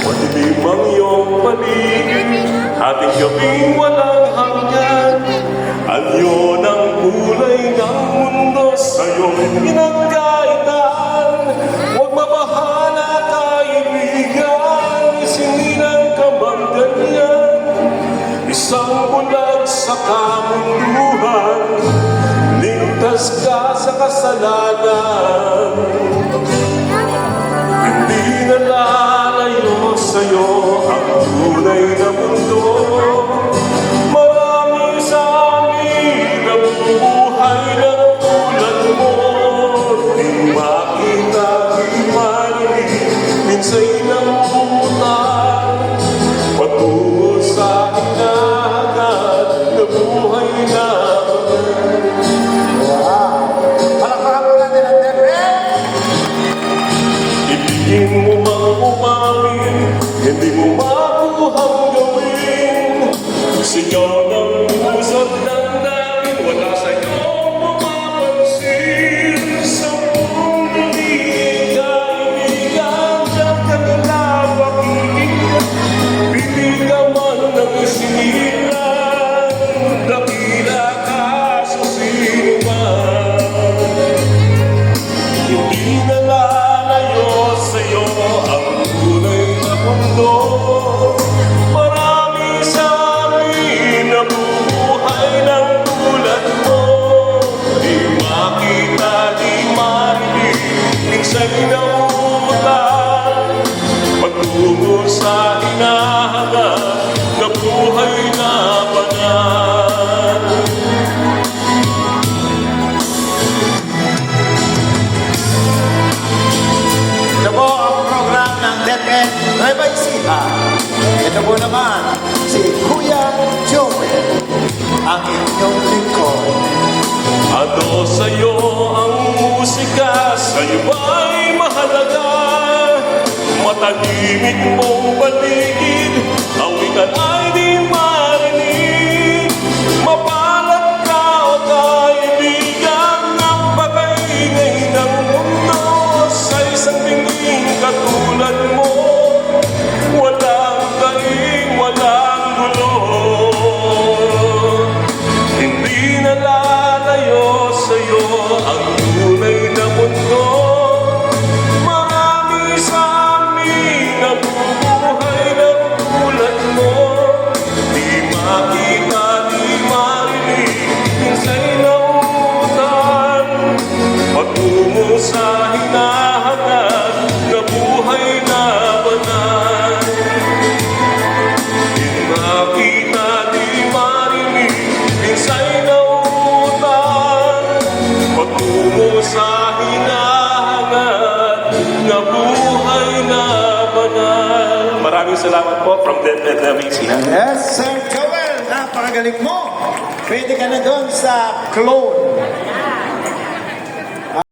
Madilim ang iyong paligid, ating gabing walang hanggan. Anyo ng kulay ng mundo sa'yong pinagkaitan. Huwag mabahala kaibigan, isinilang ka man ganyan. Isang bulag sa kamunduhan, ligtas ka sa kasalanan. Hindi na lalayo sa'yo ang tunay na mundo. Marami sa amin ang buhay na tulad mo. Di makita, di marinig, minsa'y namutan. Patungo sa hinagat na buhay na Palakpakan po natin ang DepEd. ibigin mo mang umamin, hindi mo makuhang gawin. Singaw ng pusat ng langit, wala sa'yo mapapansin. Sa mundo di kaibigan, diyan ka nila pakikinggan. Pili ka man ng isinilan, dakila ka sa sinuman. Hindi na lalayo sa'yo ang tunay na mundo. Marami sa amin na buhay ng tulad mo. Di makita, di marinig, minsa'y namutan. Patungo sa hinahanap na buhay na banal. Ito po ang program ng DepEd Nueva Ecija. Ito po naman si Kuya Joel, ang inyong lingkod. Ano sa'yo ang musika, sa'yo ba'y mahalaga? Matahimik mong paligid, awitan ay di marinig. Mapalad ka o kaibigan, napakaingay ng mundo. Sa isang binging katulad mo, walang galing, walang gulo. Hindi na lalayo sa'yo ang tunay na mundo. Marami sa amin na bubuhay ng tulad mo. Di makita, di marinig, minsa'y namutan. Patungo sa hinahanap na buhay na banal. Di makita, di marinig, minsa'y namutan. Patungo sa hinahanap na buhay na banal. Maraming salamat po from DepEd Nueva Ecija. Yes, Sir Joel, napakagaling mo. Pwede ka na doon sa clone.